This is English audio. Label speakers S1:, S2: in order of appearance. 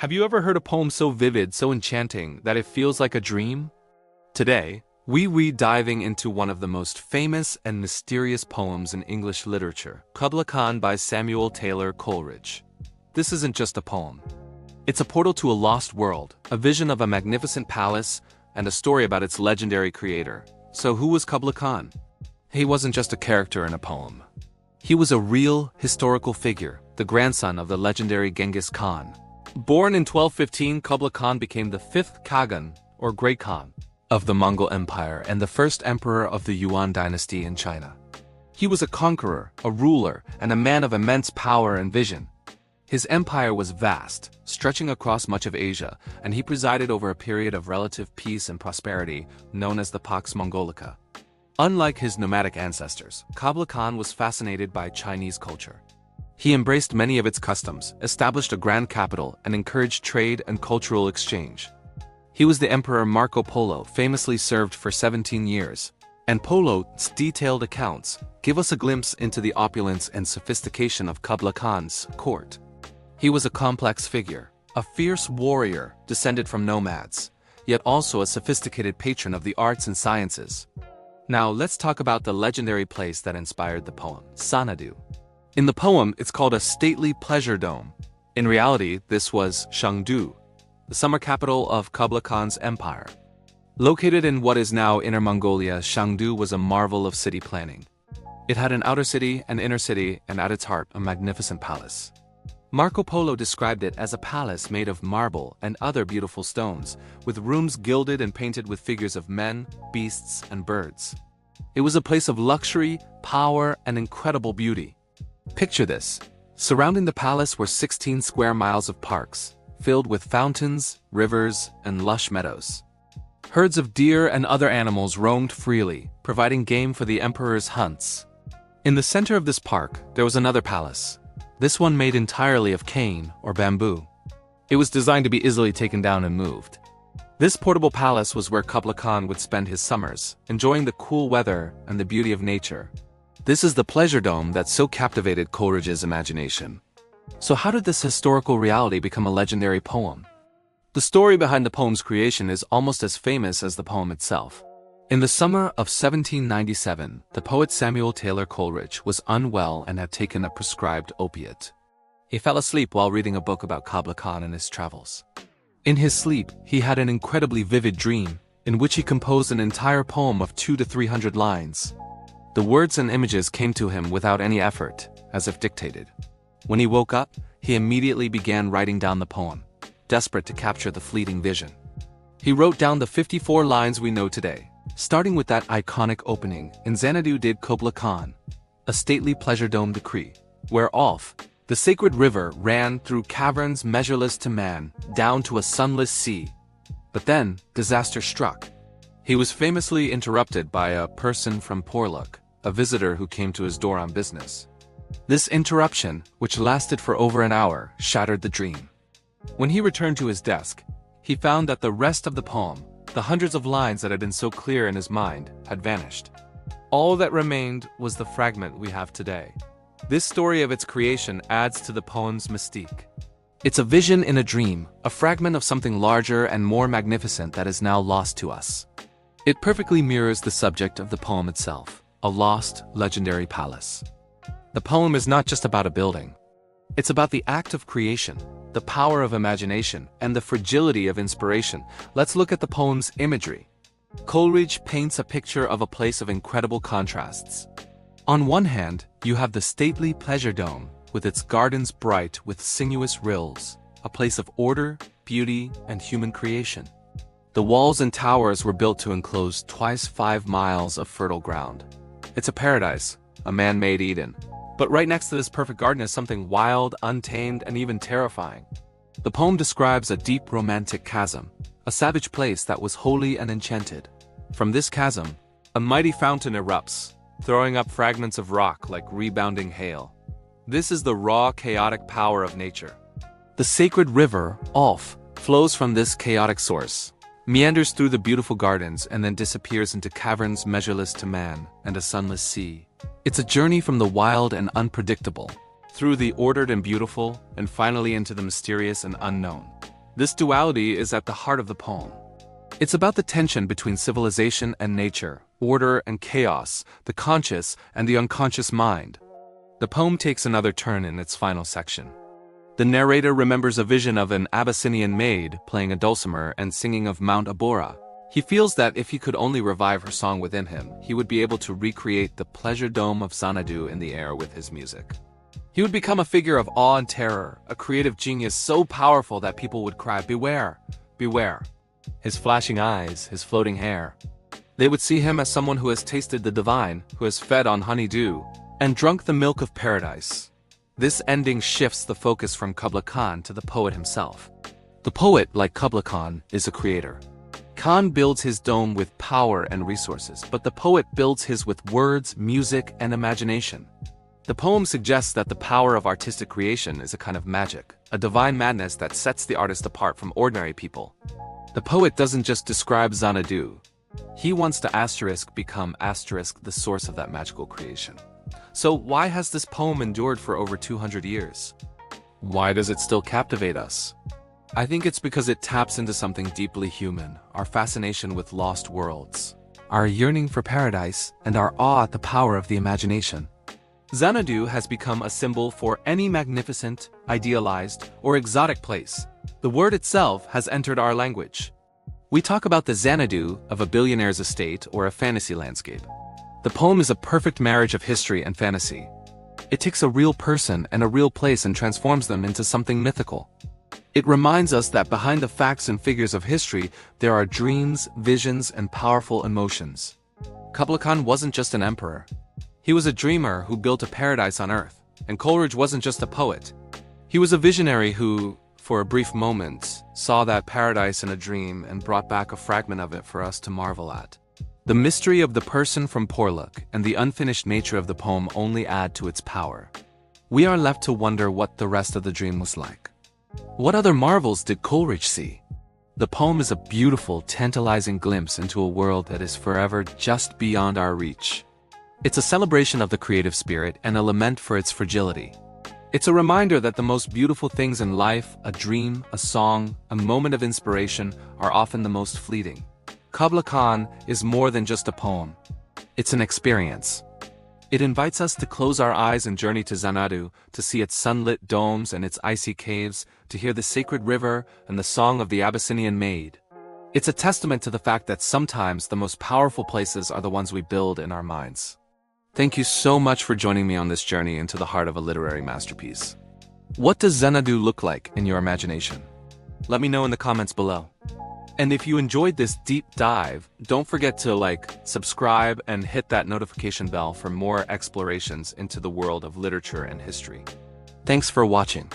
S1: Have you ever heard a poem so vivid, so enchanting, that it feels like a dream? Today, we diving into one of the most famous and mysterious poems in English literature, Kubla Khan by Samuel Taylor Coleridge. This isn't just a poem. It's a portal to a lost world, a vision of a magnificent palace, and a story about its legendary creator. So who was Kubla Khan? He wasn't just a character in a poem. He was a real, historical figure, the grandson of the legendary Genghis Khan. Born in 1215, Kubla Khan became the fifth Khagan, or Great Khan, of the Mongol Empire and the first emperor of the Yuan dynasty in China. He was a conqueror, a ruler, and a man of immense power and vision. His empire was vast, stretching across much of Asia, and he presided over a period of relative peace and prosperity known as the Pax Mongolica. Unlike his nomadic ancestors, Kubla Khan was fascinated by Chinese culture. He embraced many of its customs, established a grand capital, and encouraged trade and cultural exchange. He was the Emperor Marco Polo, famously served for 17 years, and Polo's detailed accounts give us a glimpse into the opulence and sophistication of Kubla Khan's court. He was a complex figure, a fierce warrior descended from nomads, yet also a sophisticated patron of the arts and sciences. Now let's talk about the legendary place that inspired the poem, Xanadu. In the poem, it's called a stately pleasure dome. In reality, this was Chengdu, the summer capital of Kubla Khan's empire. Located in what is now Inner Mongolia, Chengdu was a marvel of city planning. It had an outer city, an inner city, and at its heart, a magnificent palace. Marco Polo described it as a palace made of marble and other beautiful stones, with rooms gilded and painted with figures of men, beasts, and birds. It was a place of luxury, power, and incredible beauty. Picture this. Surrounding the palace were 16 square miles of parks, filled with fountains, rivers, and lush meadows. Herds of deer and other animals roamed freely, providing game for the emperor's hunts. In the center of this park, there was another palace, this one made entirely of cane or bamboo. It was designed to be easily taken down and moved. This portable palace was where Kubla Khan would spend his summers, enjoying the cool weather and the beauty of nature. This is the pleasure dome that so captivated Coleridge's imagination. So how did this historical reality become a legendary poem? The story behind the poem's creation is almost as famous as the poem itself. In the summer of 1797, the poet Samuel Taylor Coleridge was unwell and had taken a prescribed opiate. He fell asleep while reading a book about Kubla Khan and his travels. In his sleep, he had an incredibly vivid dream, in which he composed an entire poem of 200 to 300 lines. The words and images came to him without any effort, as if dictated. When he woke up, he immediately began writing down the poem, desperate to capture the fleeting vision. He wrote down the 54 lines we know today, starting with that iconic opening, "In Xanadu did Kubla Khan, a stately pleasure dome decree, where off, the sacred river ran through caverns measureless to man, down to a sunless sea." But then, disaster struck. He was famously interrupted by a person from Porlock, a visitor who came to his door on business. This interruption, which lasted for over an hour, shattered the dream. When he returned to his desk, he found that the rest of the poem, the hundreds of lines that had been so clear in his mind, had vanished. All that remained was the fragment we have today. This story of its creation adds to the poem's mystique. It's a vision in a dream, a fragment of something larger and more magnificent that is now lost to us. It perfectly mirrors the subject of the poem itself, a lost, legendary palace. The poem is not just about a building. It's about the act of creation, the power of imagination, and the fragility of inspiration. Let's look at the poem's imagery. Coleridge paints a picture of a place of incredible contrasts. On one hand, you have the stately pleasure dome, with its gardens bright with sinuous rills, a place of order, beauty, and human creation. The walls and towers were built to enclose twice 5 miles of fertile ground. It's a paradise, a man-made Eden. But right next to this perfect garden is something wild, untamed, and even terrifying. The poem describes a deep romantic chasm, a savage place that was holy and enchanted. From this chasm, a mighty fountain erupts, throwing up fragments of rock like rebounding hail. This is the raw, chaotic power of nature. The sacred river, Alf, flows from this chaotic source, meanders through the beautiful gardens, and then disappears into caverns measureless to man and a sunless sea. It's a journey from the wild and unpredictable, through the ordered and beautiful, and finally into the mysterious and unknown. This duality is at the heart of the poem. It's about the tension between civilization and nature, order and chaos, the conscious and the unconscious mind. The poem takes another turn in its final section. The narrator remembers a vision of an Abyssinian maid playing a dulcimer and singing of Mount Abora. He feels that if he could only revive her song within him, he would be able to recreate the pleasure dome of Xanadu in the air with his music. He would become a figure of awe and terror, a creative genius so powerful that people would cry, "Beware! Beware!" His flashing eyes, his floating hair. They would see him as someone who has tasted the divine, who has fed on honeydew, and drunk the milk of paradise. This ending shifts the focus from Kubla Khan to the poet himself. The poet, like Kubla Khan, is a creator. Khan builds his dome with power and resources, but the poet builds his with words, music, and imagination. The poem suggests that the power of artistic creation is a kind of magic, a divine madness that sets the artist apart from ordinary people. The poet doesn't just describe Xanadu. He wants to become the source of that magical creation. So why has this poem endured for over 200 years? Why does it still captivate us? I think it's because it taps into something deeply human, our fascination with lost worlds, our yearning for paradise, and our awe at the power of the imagination. Xanadu has become a symbol for any magnificent, idealized, or exotic place. The word itself has entered our language. We talk about the Xanadu of a billionaire's estate or a fantasy landscape. The poem is a perfect marriage of history and fantasy. It takes a real person and a real place and transforms them into something mythical. It reminds us that behind the facts and figures of history, there are dreams, visions, and powerful emotions. Kubla Khan wasn't just an emperor. He was a dreamer who built a paradise on earth. And Coleridge wasn't just a poet. He was a visionary who, for a brief moment, saw that paradise in a dream and brought back a fragment of it for us to marvel at. The mystery of the person from Porlock and the unfinished nature of the poem only add to its power. We are left to wonder what the rest of the dream was like. What other marvels did Coleridge see? The poem is a beautiful, tantalizing glimpse into a world that is forever just beyond our reach. It's a celebration of the creative spirit and a lament for its fragility. It's a reminder that the most beautiful things in life, a dream, a song, a moment of inspiration, are often the most fleeting. Kubla Khan is more than just a poem. It's an experience. It invites us to close our eyes and journey to Xanadu, to see its sunlit domes and its icy caves, to hear the sacred river and the song of the Abyssinian maid. It's a testament to the fact that sometimes the most powerful places are the ones we build in our minds. Thank you so much for joining me on this journey into the heart of a literary masterpiece. What does Xanadu look like in your imagination? Let me know in the comments below. And if you enjoyed this deep dive, don't forget to subscribe, and hit that notification bell for more explorations into the world of literature and history. Thanks for watching.